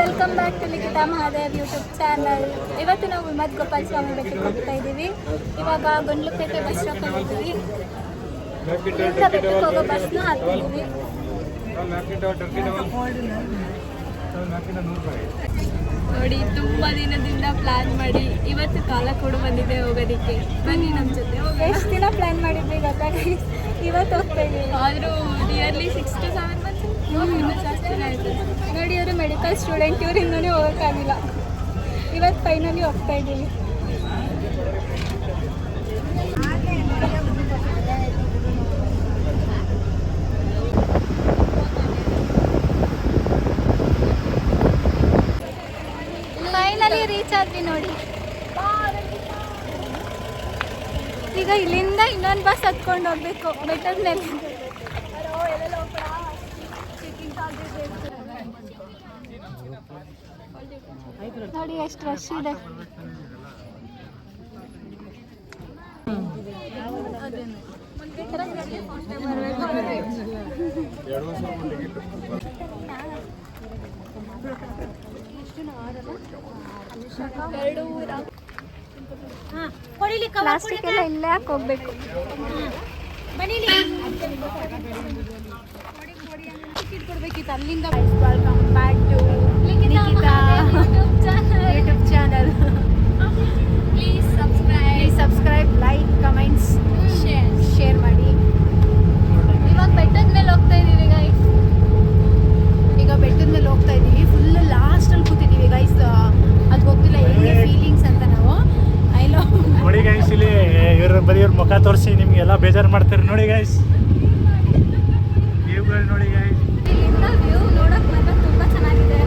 Welcome back to Likhita Mahadev YouTube channel. ಇವತ್ತು ನಾವು ಉಮ್ಮತ್ ಗೋಪಾಲ ಸ್ವಾಮಿ ಬೆಟ್ಟಕ್ಕೆ ಹೋಗ್ತಾ ಇದ್ದೀವಿ. ಇವಾಗ ಗುಂಡ್ಲುಪೇಟೆ ಬಸ್ ಸ್ಟಾಪಲ್ಲಿ ಇದ್ದೀವಿ. ಬೆಟ್ಟಕ್ಕೆ ಹೋಗೋ ಬಸ್ನ ಹತ್ತಿದ್ದೀವಿ. ನೋಡಿ, ತುಂಬ ದಿನದಿಂದ ಪ್ಲಾನ್ ಮಾಡಿ ಇವತ್ತು ಕಾಲ ಕೂಡ ಬಂದಿದೆ ಹೋಗೋದಕ್ಕೆ. ಬನ್ನಿ ನಮ್ಮ ಜೊತೆ. ಎಷ್ಟು ದಿನ ಪ್ಲಾನ್ ಮಾಡಿದ್ವಿ ಗೊತ್ತಾ? ಇವತ್ತು ಹೋಗ್ತಾ ಇದ್ದೀವಿ. ಆದರೂ ನಿಯರ್ಲಿ 6 to 7 months ಇನ್ನೂ ಜಾಸ್ತಿ ಆಯಿತು. ನೋಡಿ, ಅವರು ಮೆಡಿಕಲ್ ಸ್ಟೂಡೆಂಟ್, ಇವರಿಂದನೇ ಹೋಗೋಕ್ಕಾಗಿಲ್ಲ. ಇವತ್ತು ಫೈನಲಿ ಹೋಗ್ತಾ ಇದ್ದೀವಿ. ಫೈನಲಿ ರೀಚ್ ಆದ್ವಿ ನೋಡಿ. ಈಗ ಇಲ್ಲಿಂದ ಇನ್ನೊಂದು ಬಸ್ ಹತ್ಕೊಂಡು ಹೋಗ್ಬೇಕು ಬೆಟ್ಟದ ಮೇಲೆ. ನೋಡಿ ಎಷ್ಟು ರಶ್ ಇದೆ. ಪ್ಲಾಸ್ಟಿಕ್ ಎಲ್ಲ ಇಲ್ಲೇ ಯಾಕೆ ಹೋಗ್ಬೇಕು? Welcome back to Likhita YouTube channel. Please subscribe, like, comments, share ಮಾಡಿ. ಇವಾಗ ಬೆಟ್ಟದ ಮೇಲೆ ಹೋಗ್ತಾ ಇದ್ದೀವಿ ಗೈಸ್. ಈಗ ಬೆಟ್ಟದ ಮೇಲೆ ಹೋಗ್ತಾ ಇದ್ದೀವಿ. ಫುಲ್ ಲಾಸ್ಟಲ್ಲಿ ಕೂತಿದ್ದೀವಿ ಗೈಸ್. ಅದು ಗೊತ್ತಿಲ್ಲ ಹೆಂಗೆ ಫೀಲಿಂಗ್ಸ್ ಅಂತ. ನಾವು ಐ ಲವ್ ನೋಡಿ ಗೈಸ್, ಇಲ್ಲಿ ಇವ್ರ ಬರೀ ಇವ್ರ ಮುಖ ತೋರಿಸಿ ನಿಮಗೆಲ್ಲ ಬೇಜಾರು ಮಾಡ್ತಾರೆ. ನೋಡಿ ಗೈಸ್, ಇವುಗಳು ನೋಡಿ ಗೈಸ್. ಇಲ್ಲಿಂದ ವ್ಯೂ ನೋಡೋಕೆ ಮಾತ್ರ ತುಂಬ ಚೆನ್ನಾಗಿದೆ.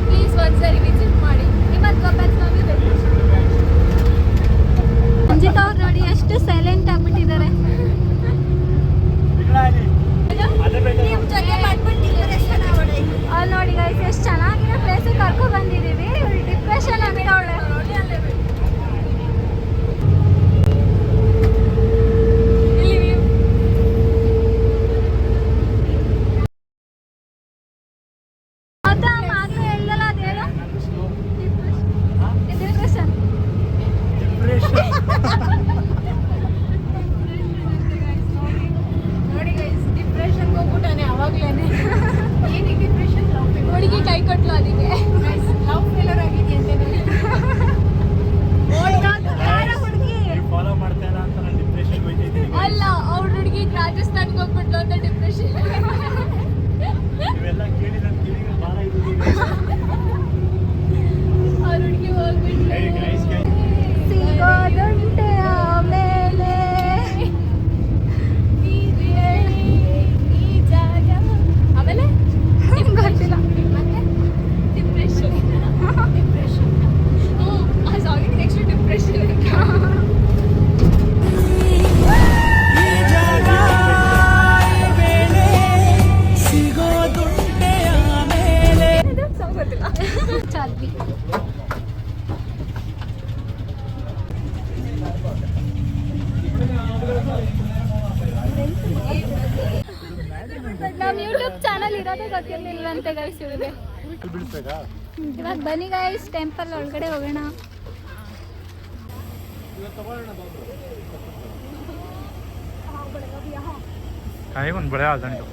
ಪ್ಲೀಸ್ ಒಂದ್ಸರಿ ವಿಸಿಟ್ ಮಾಡಿ. ನಿಮ್ಮದು ಗೋಪಾಲ ಸ್ವಾಮಿ ಬೆಟ್ಟ. ಅಂಜಿತಾ ಅವ್ರು ನೋಡಿ ಎಷ್ಟು ಸೈಲೆಂಟ್ ಆಗಿಬಿಟ್ಟಿದ್ದಾರೆ. ಅಲ್ಲಿ ನೋಡಿ ಗೈಸ್, ಎಷ್ಟು ಚೆನ್ನಾಗಿರೋ ಪ್ಲೇಸಿಗೆ ಕರ್ಕೊಂಡು ಬಂದಿದ್ದೀವಿ. ಡಿಪ್ರೆಷನ್ ಆಗ್ತಾವಳೆ. ಹುಡುಗಿ ಕೈ ಕೊಟ್ಲು ಅದಕ್ಕೆ. ಅಲ್ಲ, ಅವ್ರ ಹುಡುಗಿ ರಾಜಸ್ಥಾನ್ಗೆ ಹೋಗ್ಬಿಟ್ಲು ಅಂತ ಡಿಪ್ರೆಷನ್. ಅವ್ರ ಹುಡುಗಿ ಹೋಗ್ಬಿಟ್ಲು. ಸಿಗೋದುಂಟೆ ಆಮೇಲೆ ಈ ಜಾಗ. ಆಮೇಲೆ ಗೊತ್ತಿಲ್ಲ. ಮತ್ತೆ ಡಿಪ್ರೆಷನ್. ಆ ಸಾಂಗಿಗೆ ನೆಕ್ಸ್ಟ್ ಡಿಪ್ರೆಷನ್. ಚಾಲ್ವಿ ನಮ್ಮ ಯೂಟ್ಯೂಬ್ ಚಾನಲ್ ಇರೋದೇ ಗೊತ್ತಿರಲಿಲ್ಲಂತೆ ಗೈಸ್ ಇವ್ರಿಗೆ. ಇವಾಗ ಬನ್ನಿ ಗೈಸ್, ಟೆಂಪಲ್ ಒಳಗಡೆ ಹೋಗೋಣ. ಒಂದು ಬಳೆ ಆದಂಟು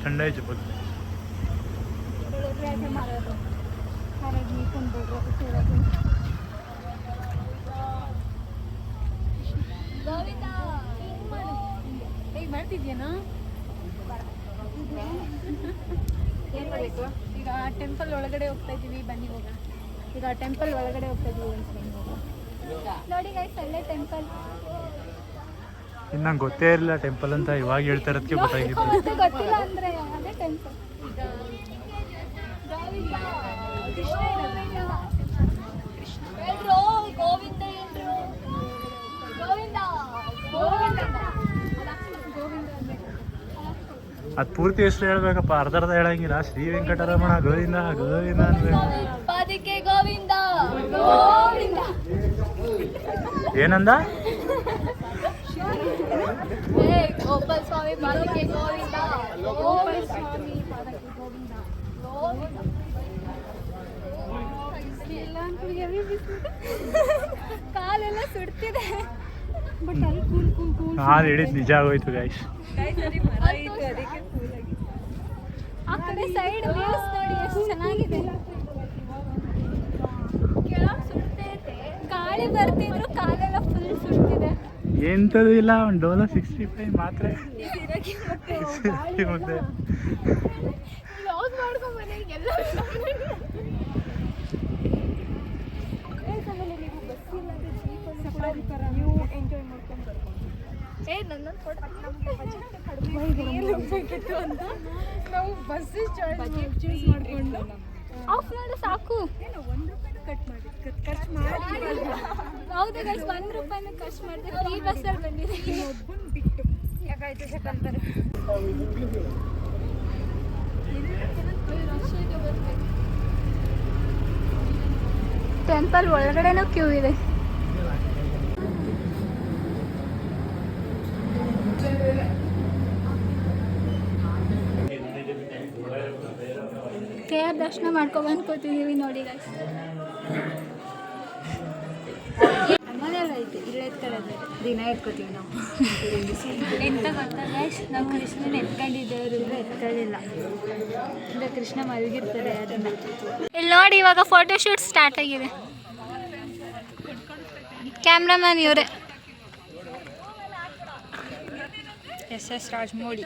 ठंडा है बहुत. ಮಾಡ್ತಿದ್ಯೇನಾ? ಏನು ಮಾಡಬೇಕು ಈಗ? ಟೆಂಪಲ್ ಒಳಗಡೆ ಹೋಗ್ತಾ ಇದ್ದೀವಿ. ಬನ್ನಿ ಹೋಗೋಣ. ಈಗ ಟೆಂಪಲ್ ಒಳಗಡೆ ಹೋಗ್ತಾ ಇದ್ದೀವಿ. ನೋಡಿ ಗೈಸ್, ಅಲ್ಲೇ ಟೆಂಪಲ್. ಇನ್ನು ನಂಗೆ ಗೊತ್ತೇ ಇರಲಿಲ್ಲ ಟೆಂಪಲ್ ಅಂತ. ಇವಾಗ ಹೇಳ್ತಾ ಇರೋದಕ್ಕೆ ಗೊತ್ತಾಗಿತ್ತು. ಗೊತ್ತಿಲ್ಲ ಅಂದರೆ ಅದೇ ಟೆಂಪಲ್. ಗೋವಿಂದ ಗೋವಿಂದ ಗೋವಿಂದ. ಅದು ಪೂರ್ತಿ ಹೆಸರು ಹೇಳ್ಬೇಕಪ್ಪ, ಅರ್ಧ ಹೇಳಂಗಿಲ್ಲ. ಶ್ರೀ ವೆಂಕಟರಮಣ ಗೋವಿಂದ ಗೋವಿಂದ ಅನ್ಬೇಕು. ಪಾದಕ್ಕೆ ಗೋವಿಂದ ಗೋವಿಂದ. ಏನಂದ? ಗೋಪಾಲ ಸ್ವಾಮಿ ಪಾದಕ್ಕೆ ಗೋವಿಂದ ಗೋಪಾಲ ಸ್ವಾಮಿ ಪಾದಕ್ಕೆ ಗೋವಿಂದ ಗೋವಿಂದ. ಕಾಲೆಲ್ಲ ಸುಡ್ತಿದೆ ಬಟ್ ಅಲ್ಲಿ ಕೂಲ್ ಹಾಲು ಹಿಡಿದು ನಿಜ ಆಗೋಯ್ತು ಗೈಸ್. ಆ ಕಡೆ ಸೈಡ್ ವ್ಯೂಸ್ ನೋಡಿ ಎಷ್ಟು ಚೆನ್ನಾಗಿದೆ. ಕೆಳಗೆ ಸುಡ್ತೈತೆ, ಗಾಳಿ ಬರ್ತಿದ್ರು ಕಾಲೆಲ್ಲ ಫುಲ್ ಸುಡ್ತಿದೆ. ಎಂಥದ್ದು ಇಲ್ಲ, ಒಂದು ಡೋಲೋ 65 ಮಾತ್ರ ಮುದ್ದೆ. ಲಾಸ್ ಮಾಡ್ಕೊಂಬನ್ನಿ ಎಲ್ಲ. ನೀವು ಎಂಜಾಯ್ ಮಾಡ್ಕೊಂಡು ನನ್ನನ್ನು ಬೇಕಿತ್ತು ಅಂತ ನಾವು ಬಸ್ ಚೂಸ್ ಮಾಡಿಕೊಂಡು ಆಫ್ ಮಾಡಿ ಸಾಕು. ಕಟ್ ಮಾಡಿ ಖರ್ಚು ಮಾಡಿ ಹೌದು ಗೈಸ್, 1 ರೂಪಾಯಿನ ಖರ್ಚು ಮಾಡಿದೆ. ಫ್ರೀ ಬಸ್ಸಲ್ಲಿ ಬಂದಿದೆ ಒಬ್ಬನ ಬಿಟ್ಟು. ಯಾಕಾಯ್ತು ಸಕಂತಾರೆ ಟೆಂಪಲ್ ಒಳಗಡೆನೂ ಕ್ಯೂ ಇದೆ. ದೇವರ ದರ್ಶನ ಮಾಡ್ಕೊಂಡು ಕೂತಿದ್ದೀವಿ ನೋಡಿ ಗೈಸ್. ಮನೆಯಲ್ಲ ಐತೆ, ಇಲ್ಲೇ ಎತ್ಕೊಳ್ಳೋದು ದಿನ ಎತ್ಕೋತೀವಿ ನಾವು. ಎಂತ ಗೊತ್ತಾ ಗೈಸ್, ನಾವು ಕೃಷ್ಣನ ಎತ್ಕೊಂಡಿದ್ದೇವರು ಎತ್ಕೊಳ್ಳಿಲ್ಲ, ಇಲ್ಲ ಕೃಷ್ಣ ಮಲಗಿರ್ತಾರೆ ಅದನ್ನು. ಇಲ್ಲಿ ನೋಡಿ ಇವಾಗ ಫೋಟೋಶೂಟ್ ಸ್ಟಾರ್ಟ್ ಆಗಿದೆ. ಕ್ಯಾಮ್ರಾಮನ್ ಇವರೇ, SS ರಾಜಮೌಳಿ.